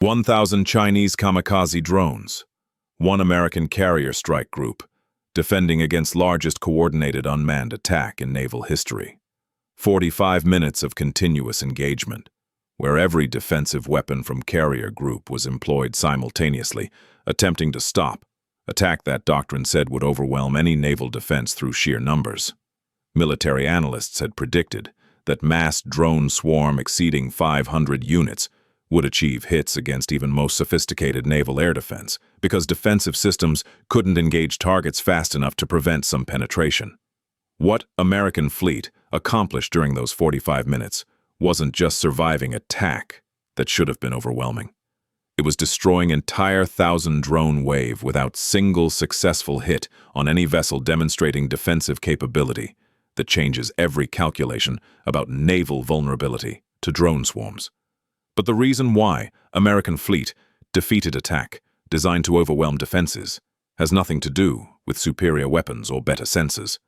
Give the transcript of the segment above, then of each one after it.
1,000 Chinese kamikaze drones, one American carrier strike group, defending against largest coordinated unmanned attack in naval history. 45 minutes of continuous engagement, where every defensive weapon from carrier group was employed simultaneously, attempting to attack that doctrine said would overwhelm any naval defense through sheer numbers. Military analysts had predicted that mass drone swarm exceeding 500 units would achieve hits against even most sophisticated naval air defense because defensive systems couldn't engage targets fast enough to prevent some penetration. What American fleet accomplished during those 45 minutes wasn't just surviving attack that should have been overwhelming. It was destroying entire 1,000-drone wave without single successful hit on any vessel, demonstrating defensive capability that changes every calculation about naval vulnerability to drone swarms. But the reason why American fleet defeated attack designed to overwhelm defenses has nothing to do with superior weapons or better sensors.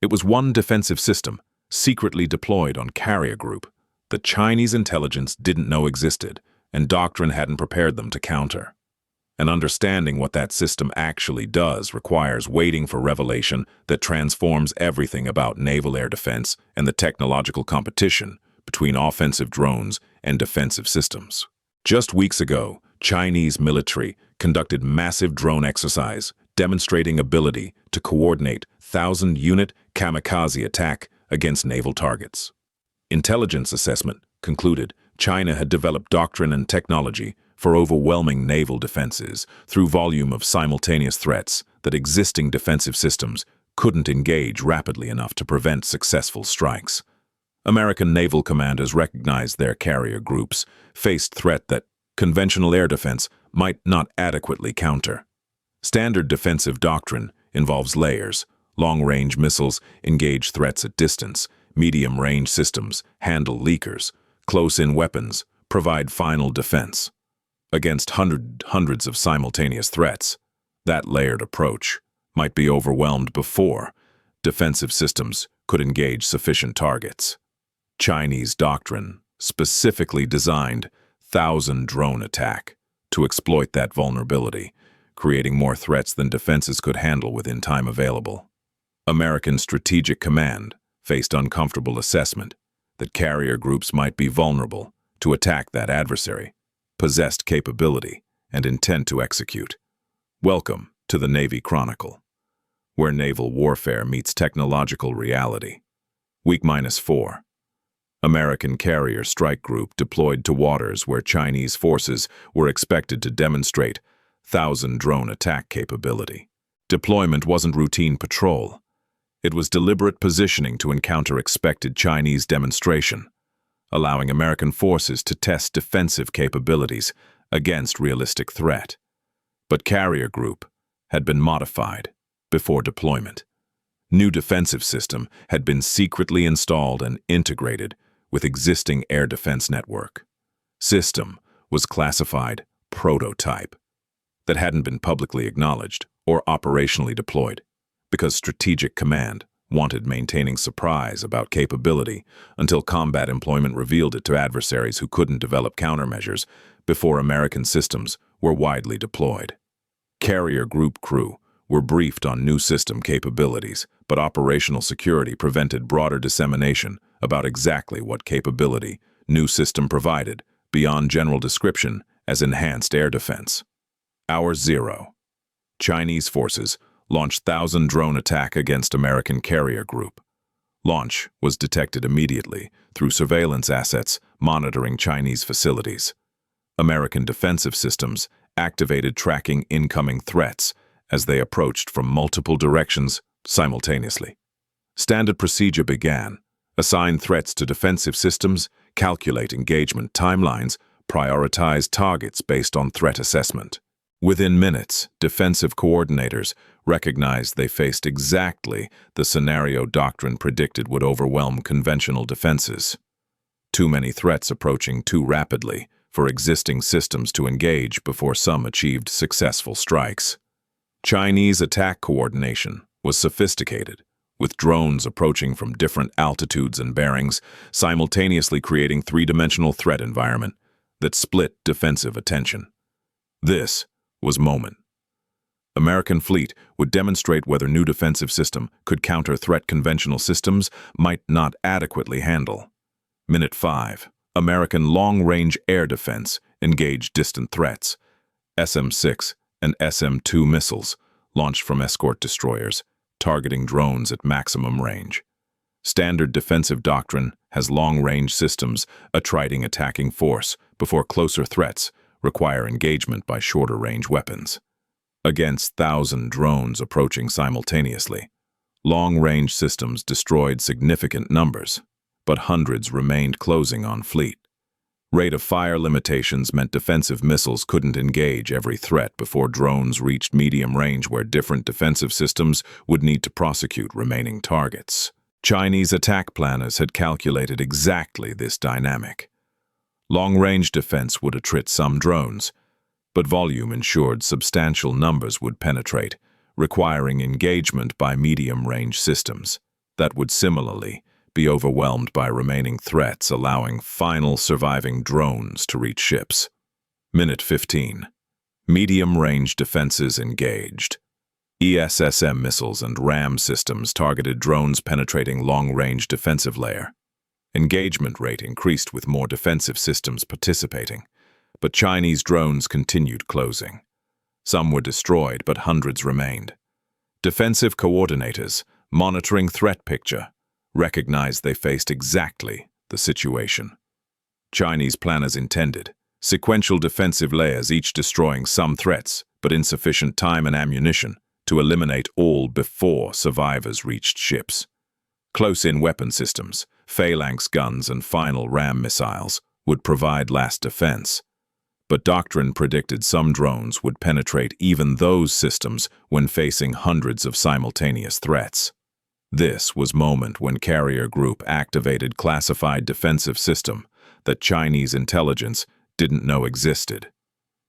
It was one defensive system secretly deployed on carrier group that Chinese intelligence didn't know existed and doctrine hadn't prepared them to counter. And understanding what that system actually does requires waiting for revelation that transforms everything about naval air defense and the technological competition between offensive drones and defensive systems. Just weeks ago, Chinese military conducted massive drone exercise demonstrating ability to coordinate 1,000-unit kamikaze attack against naval targets. Intelligence assessment concluded China had developed doctrine and technology for overwhelming naval defenses through volume of simultaneous threats that existing defensive systems couldn't engage rapidly enough to prevent successful strikes. American naval commanders recognized their carrier groups faced threat that conventional air defense might not adequately counter. Standard defensive doctrine involves layers. Long-range missiles engage threats at distance. Medium-range systems handle leakers. Close-in weapons provide final defense. Against hundreds of simultaneous threats, that layered approach might be overwhelmed before defensive systems could engage sufficient targets. Chinese doctrine specifically designed 1,000-drone attack to exploit that vulnerability, creating more threats than defenses could handle within time available. American Strategic Command faced uncomfortable assessment that carrier groups might be vulnerable to attack that adversary, possessed capability, and intent to execute. Welcome to the Navy Chronicle, where naval warfare meets technological reality. Week -4. American carrier strike group deployed to waters where Chinese forces were expected to demonstrate 1,000-drone attack capability. Deployment wasn't routine patrol. It was deliberate positioning to encounter expected Chinese demonstration, allowing American forces to test defensive capabilities against realistic threat. But carrier group had been modified before deployment. New defensive system had been secretly installed and integrated with existing air defense network. System was classified prototype that hadn't been publicly acknowledged or operationally deployed because Strategic Command wanted maintaining surprise about capability until combat employment revealed it to adversaries who couldn't develop countermeasures before American systems were widely deployed. Carrier group crew were briefed on new system capabilities, but operational security prevented broader dissemination about exactly what capability new system provided beyond general description as enhanced air defense. Hour 0. Chinese forces launched 1,000-drone attack against American carrier group. Launch was detected immediately through surveillance assets monitoring Chinese facilities. American defensive systems activated tracking incoming threats as they approached from multiple directions simultaneously. Standard procedure began. Assign threats to defensive systems, calculate engagement timelines, prioritize targets based on threat assessment. Within minutes, defensive coordinators recognized they faced exactly the scenario doctrine predicted would overwhelm conventional defenses. Too many threats approaching too rapidly for existing systems to engage before some achieved successful strikes. Chinese attack coordination was sophisticated, with drones approaching from different altitudes and bearings, simultaneously creating three-dimensional threat environment that split defensive attention. This was moment. American fleet would demonstrate whether new defensive system could counter threat conventional systems might not adequately handle. Minute 5. American long-range air defense engaged distant threats. SM-6 and SM-2 missiles launched from escort destroyers, targeting drones at maximum range. Standard defensive doctrine has long-range systems attriting attacking force before closer threats require engagement by shorter-range weapons. Against 1,000 drones approaching simultaneously, long-range systems destroyed significant numbers, but hundreds remained closing on fleet. Rate of fire limitations meant defensive missiles couldn't engage every threat before drones reached medium range where different defensive systems would need to prosecute remaining targets. Chinese attack planners had calculated exactly this dynamic. Long-range defense would attrit some drones, but volume ensured substantial numbers would penetrate, requiring engagement by medium-range systems that would similarly be overwhelmed by remaining threats, allowing final surviving drones to reach ships. Minute 15. Medium-range defenses engaged. ESSM missiles and RAM systems targeted drones penetrating long-range defensive layer. Engagement rate increased with more defensive systems participating, but Chinese drones continued closing. Some were destroyed, but hundreds remained. Defensive coordinators, monitoring threat picture, recognized they faced exactly the situation. Chinese planners intended sequential defensive layers, each destroying some threats, but insufficient time and ammunition to eliminate all before survivors reached ships. Close-in weapon systems, phalanx guns and final RAM missiles would provide last defense. But doctrine predicted some drones would penetrate even those systems when facing hundreds of simultaneous threats. This was moment when Carrier Group activated classified defensive system that Chinese intelligence didn't know existed.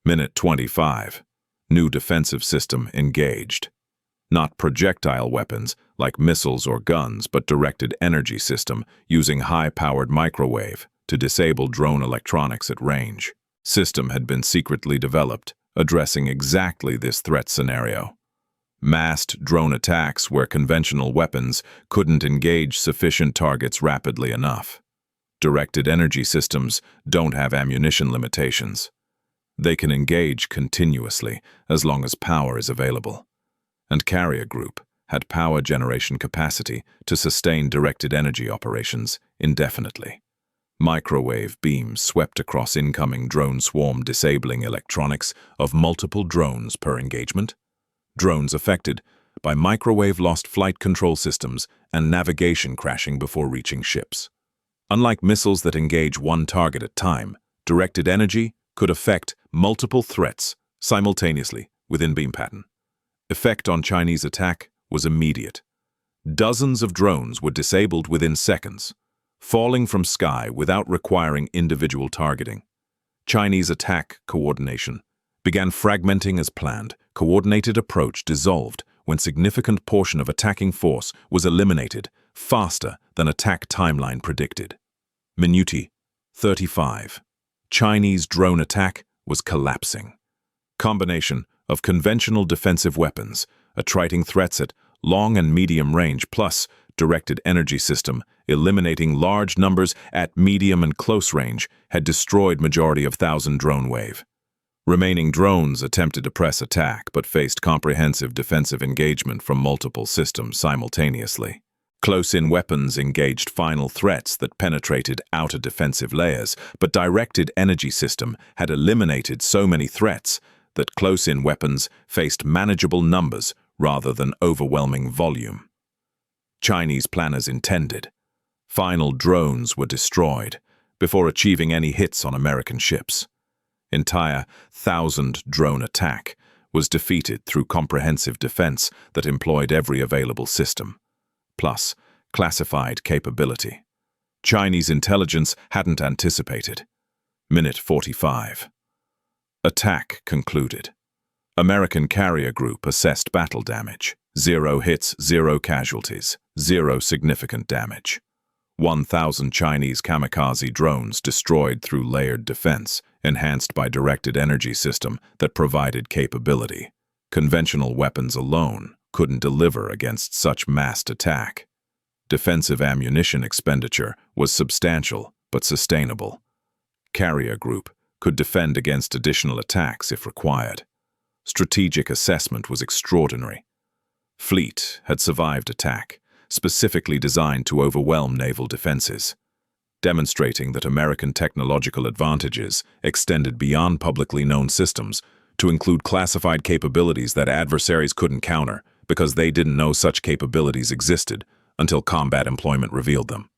Minute 25. New defensive system engaged. Not projectile weapons like missiles or guns, but directed energy system using high-powered microwave to disable drone electronics at range. System had been secretly developed, addressing exactly this threat scenario. Massed drone attacks where conventional weapons couldn't engage sufficient targets rapidly enough. Directed energy systems don't have ammunition limitations. They can engage continuously as long as power is available. And Carrier Group had power generation capacity to sustain directed energy operations indefinitely. Microwave beams swept across incoming drone swarm, disabling electronics of multiple drones per engagement. Drones affected by microwave lost flight control systems and navigation crashing before reaching ships. Unlike missiles that engage one target at a time, directed energy could affect multiple threats simultaneously within beam pattern. Effect on Chinese attack was immediate. Dozens of drones were disabled within seconds, falling from sky without requiring individual targeting. Chinese attack coordination began fragmenting as planned. Coordinated approach dissolved when significant portion of attacking force was eliminated faster than attack timeline predicted. Minute 35. Chinese drone attack was collapsing. Combination of conventional defensive weapons, attriting threats at long and medium range, plus directed energy system, eliminating large numbers at medium and close range, had destroyed majority of 1,000 drone wave. Remaining drones attempted to press attack but faced comprehensive defensive engagement from multiple systems simultaneously. Close-in weapons engaged final threats that penetrated outer defensive layers, but directed energy system had eliminated so many threats that close-in weapons faced manageable numbers rather than overwhelming volume. Chinese planners intended. Final drones were destroyed before achieving any hits on American ships. Entire 1,000 drone attack was defeated through comprehensive defense that employed every available system, plus classified capability. Chinese intelligence hadn't anticipated. Minute 45. Attack concluded. American Carrier Group assessed battle damage. 0 hits, 0 casualties, 0 significant damage. 1,000 Chinese kamikaze drones destroyed through layered defense, enhanced by directed energy system that provided capability. Conventional weapons alone couldn't deliver against such massed attack. Defensive ammunition expenditure was substantial but sustainable. Carrier group could defend against additional attacks if required. Strategic assessment was extraordinary. Fleet had survived attack, specifically designed to overwhelm naval defenses, demonstrating that American technological advantages extended beyond publicly known systems to include classified capabilities that adversaries couldn't counter because they didn't know such capabilities existed until combat employment revealed them.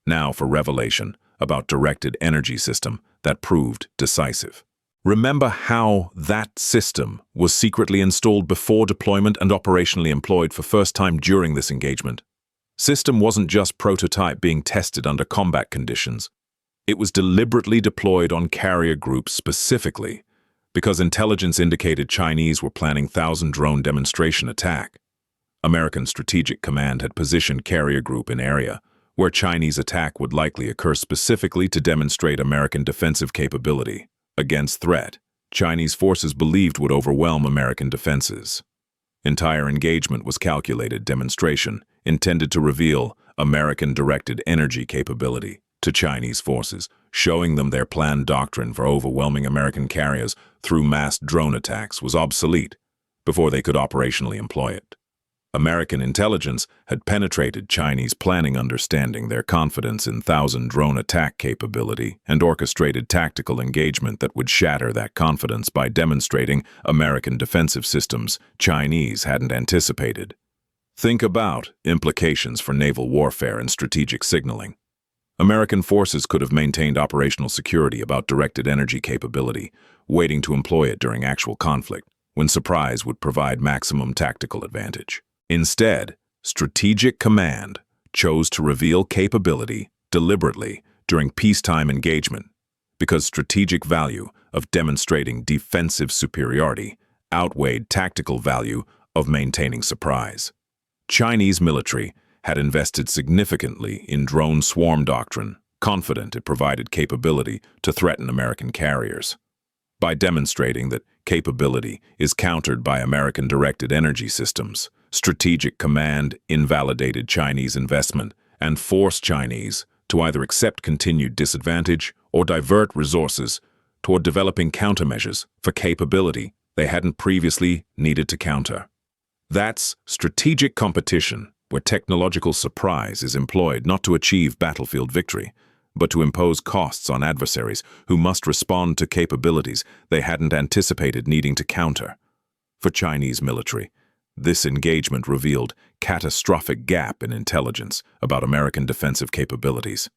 Now for revelation about directed energy system that proved decisive. Remember how that system was secretly installed before deployment and operationally employed for first time during this engagement. System wasn't just prototype being tested under combat conditions. It was deliberately deployed on carrier groups specifically because intelligence indicated Chinese were planning 1,000-drone demonstration attack. American Strategic Command had positioned carrier group in area where Chinese attack would likely occur specifically to demonstrate American defensive capability against threat Chinese forces believed would overwhelm American defenses. Entire engagement was calculated demonstration intended to reveal American directed energy capability to Chinese forces, showing them their planned doctrine for overwhelming American carriers through mass drone attacks was obsolete before they could operationally employ it. American intelligence had penetrated Chinese planning, understanding their confidence in 1,000-drone attack capability and orchestrated tactical engagement that would shatter that confidence by demonstrating American defensive systems Chinese hadn't anticipated. Think about implications for naval warfare and strategic signaling. American forces could have maintained operational security about directed energy capability, waiting to employ it during actual conflict, when surprise would provide maximum tactical advantage. Instead, Strategic Command chose to reveal capability deliberately during peacetime engagement because strategic value of demonstrating defensive superiority outweighed tactical value of maintaining surprise. Chinese military had invested significantly in drone swarm doctrine, confident it provided capability to threaten American carriers. By demonstrating that capability is countered by American directed energy systems, Strategic Command invalidated Chinese investment and forced Chinese to either accept continued disadvantage or divert resources toward developing countermeasures for capability they hadn't previously needed to counter. That's strategic competition, where technological surprise is employed not to achieve battlefield victory, but to impose costs on adversaries who must respond to capabilities they hadn't anticipated needing to counter. For Chinese military, this engagement revealed catastrophic gap in intelligence about American defensive capabilities.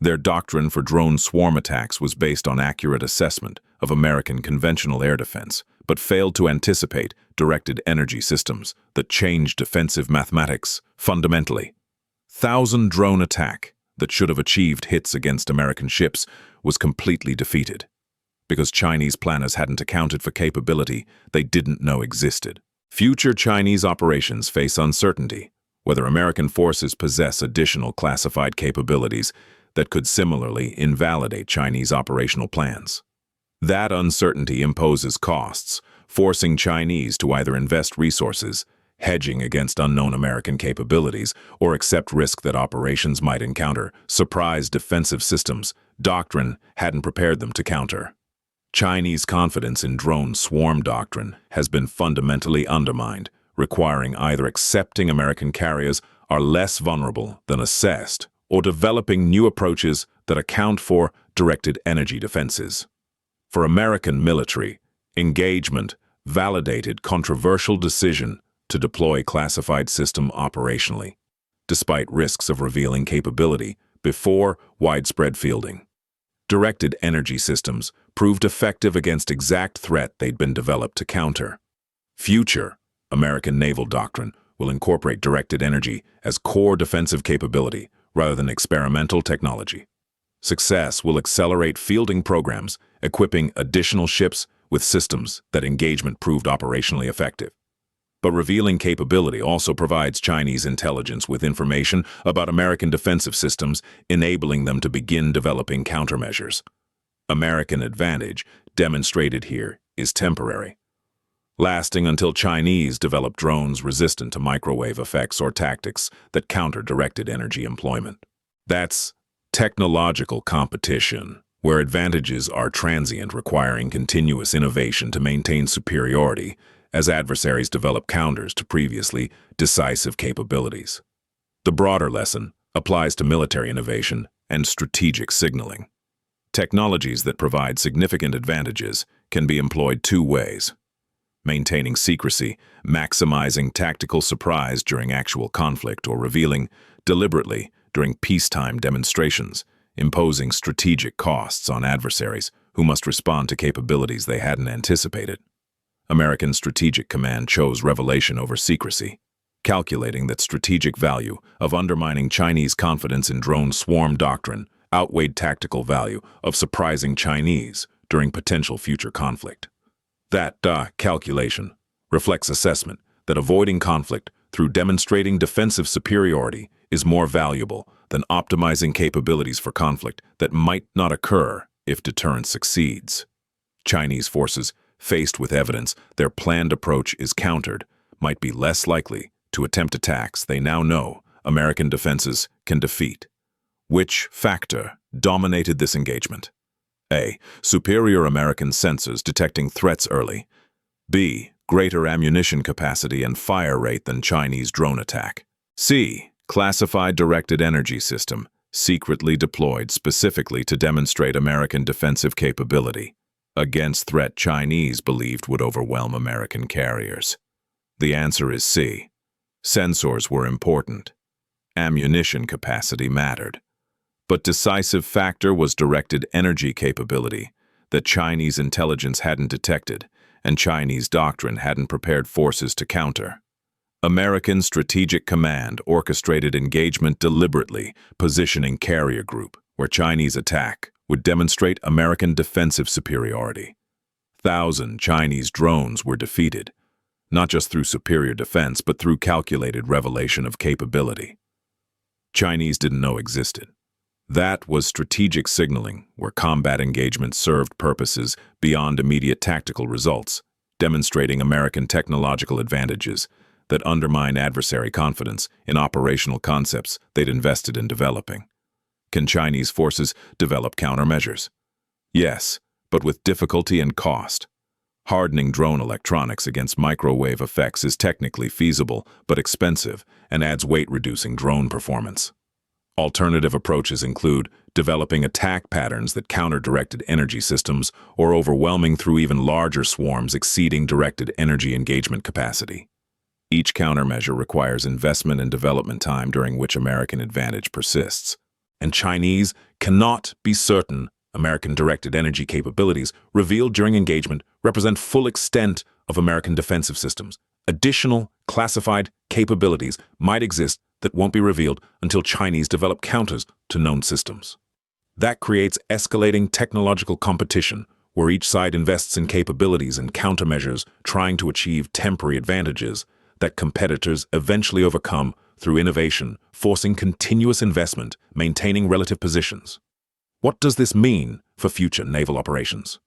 Their doctrine for drone swarm attacks was based on accurate assessment of American conventional air defense, but failed to anticipate directed energy systems that changed defensive mathematics fundamentally. 1,000-drone attack that should have achieved hits against American ships was completely defeated because Chinese planners hadn't accounted for capability they didn't know existed. Future Chinese operations face uncertainty whether American forces possess additional classified capabilities that could similarly invalidate Chinese operational plans. That uncertainty imposes costs, forcing Chinese to either invest resources, hedging against unknown American capabilities, or accept risk that operations might encounter surprise defensive systems doctrine hadn't prepared them to counter. Chinese confidence in drone swarm doctrine has been fundamentally undermined, requiring either accepting American carriers are less vulnerable than assessed, or developing new approaches that account for directed energy defenses. For American military, engagement validated controversial decision to deploy classified system operationally, despite risks of revealing capability before widespread fielding. Directed energy systems proved effective against exact threat they'd been developed to counter. Future American naval doctrine will incorporate directed energy as core defensive capability rather than experimental technology. Success will accelerate fielding programs, equipping additional ships with systems that engagement proved operationally effective. But revealing capability also provides Chinese intelligence with information about American defensive systems, enabling them to begin developing countermeasures. American advantage, demonstrated here, is temporary, lasting until Chinese develop drones resistant to microwave effects or tactics that counter directed energy employment. That's technological competition, where advantages are transient, requiring continuous innovation to maintain superiority as adversaries develop counters to previously decisive capabilities. The broader lesson applies to military innovation and strategic signaling. Technologies that provide significant advantages can be employed two ways: maintaining secrecy, maximizing tactical surprise during actual conflict, or revealing deliberately during peacetime demonstrations, imposing strategic costs on adversaries who must respond to capabilities they hadn't anticipated. American Strategic Command chose revelation over secrecy, calculating that strategic value of undermining Chinese confidence in drone swarm doctrine outweighed tactical value of surprising Chinese during potential future conflict. That calculation reflects assessment that avoiding conflict through demonstrating defensive superiority is more valuable than optimizing capabilities for conflict that might not occur if deterrence succeeds. Chinese forces, faced with evidence their planned approach is countered, might be less likely to attempt attacks they now know American defenses can defeat. Which factor dominated this engagement? A. Superior American sensors detecting threats early. B. Greater ammunition capacity and fire rate than Chinese drone attack. C. Classified directed energy system, secretly deployed specifically to demonstrate American defensive capability against threat Chinese believed would overwhelm American carriers. The answer is C. Sensors were important. Ammunition capacity mattered. But decisive factor was directed energy capability that Chinese intelligence hadn't detected and Chinese doctrine hadn't prepared forces to counter. American Strategic Command orchestrated engagement deliberately, positioning carrier group where Chinese attack would demonstrate American defensive superiority. 1,000 Chinese drones were defeated, not just through superior defense, but through calculated revelation of capability Chinese didn't know existed. That was strategic signaling, where combat engagement served purposes beyond immediate tactical results, demonstrating American technological advantages that undermine adversary confidence in operational concepts they'd invested in developing. Can Chinese forces develop countermeasures? Yes, but with difficulty and cost. Hardening drone electronics against microwave effects is technically feasible but expensive and adds weight-reducing drone performance. Alternative approaches include developing attack patterns that counter directed energy systems or overwhelming through even larger swarms exceeding directed energy engagement capacity. Each countermeasure requires investment and development time during which American advantage persists. And Chinese cannot be certain American directed energy capabilities revealed during engagement represent full extent of American defensive systems. Additional classified capabilities might exist that won't be revealed until Chinese develop counters to known systems. That creates escalating technological competition, where each side invests in capabilities and countermeasures trying to achieve temporary advantages that competitors eventually overcome through innovation, forcing continuous investment, maintaining relative positions. What does this mean for future naval operations?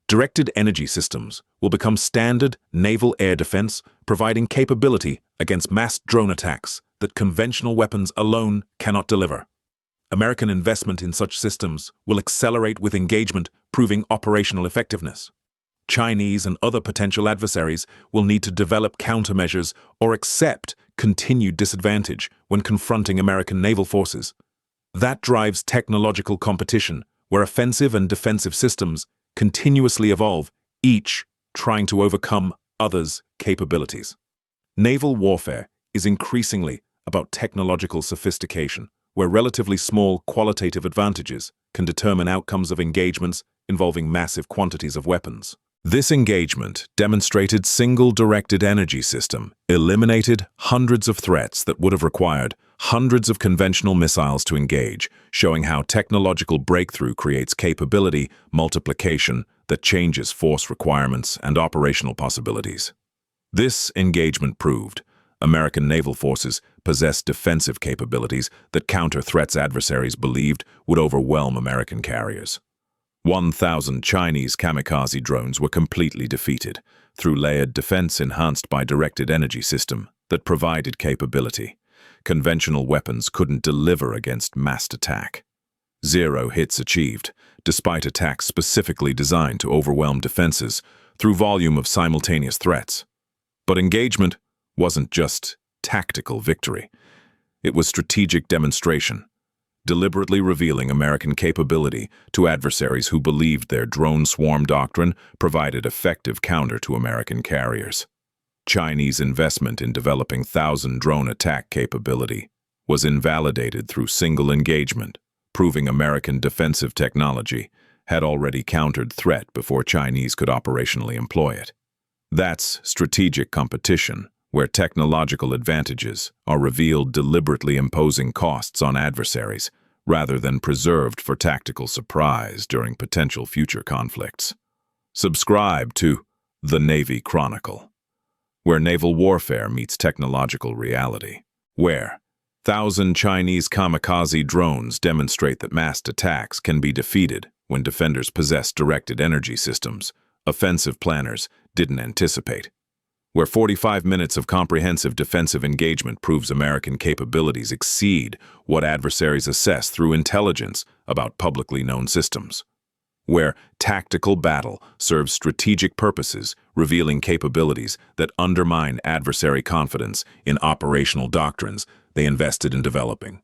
Directed energy systems will become standard naval air defense, providing capability against mass drone attacks that conventional weapons alone cannot deliver. American investment in such systems will accelerate with engagement, proving operational effectiveness. Chinese and other potential adversaries will need to develop countermeasures or accept continued disadvantage when confronting American naval forces. That drives technological competition, where offensive and defensive systems continuously evolve, each trying to overcome others' capabilities. Naval warfare is increasingly about technological sophistication, where relatively small qualitative advantages can determine outcomes of engagements involving massive quantities of weapons. This engagement demonstrated single-directed energy system, eliminated hundreds of threats that would have required hundreds of conventional missiles to engage, showing how technological breakthrough creates capability multiplication that changes force requirements and operational possibilities. This engagement proved American naval forces possess defensive capabilities that counter threats adversaries believed would overwhelm American carriers. 1,000 Chinese kamikaze drones were completely defeated through layered defense enhanced by directed energy system that provided capability. Conventional weapons couldn't deliver against massed attack. 0 hits achieved, despite attacks specifically designed to overwhelm defenses through volume of simultaneous threats. But engagement wasn't just tactical victory. It was strategic demonstration, deliberately revealing American capability to adversaries who believed their drone swarm doctrine provided effective counter to American carriers. Chinese investment in developing 1,000 drone attack capability was invalidated through single engagement, proving American defensive technology had already countered threat before Chinese could operationally employ it. That's strategic competition, where technological advantages are revealed deliberately imposing costs on adversaries rather than preserved for tactical surprise during potential future conflicts. Subscribe to The Navy Chronicle, where naval warfare meets technological reality, where 1,000 Chinese kamikaze drones demonstrate that massed attacks can be defeated when defenders possess directed energy systems offensive planners didn't anticipate, where 45 minutes of comprehensive defensive engagement proves American capabilities exceed what adversaries assess through intelligence about publicly known systems, where tactical battle serves strategic purposes, revealing capabilities that undermine adversary confidence in operational doctrines they invested in developing,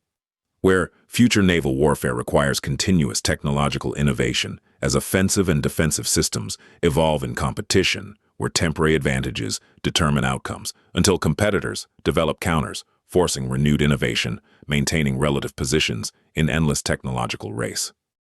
where future naval warfare requires continuous technological innovation as offensive and defensive systems evolve in competition, where temporary advantages determine outcomes until competitors develop counters, forcing renewed innovation, maintaining relative positions in endless technological race.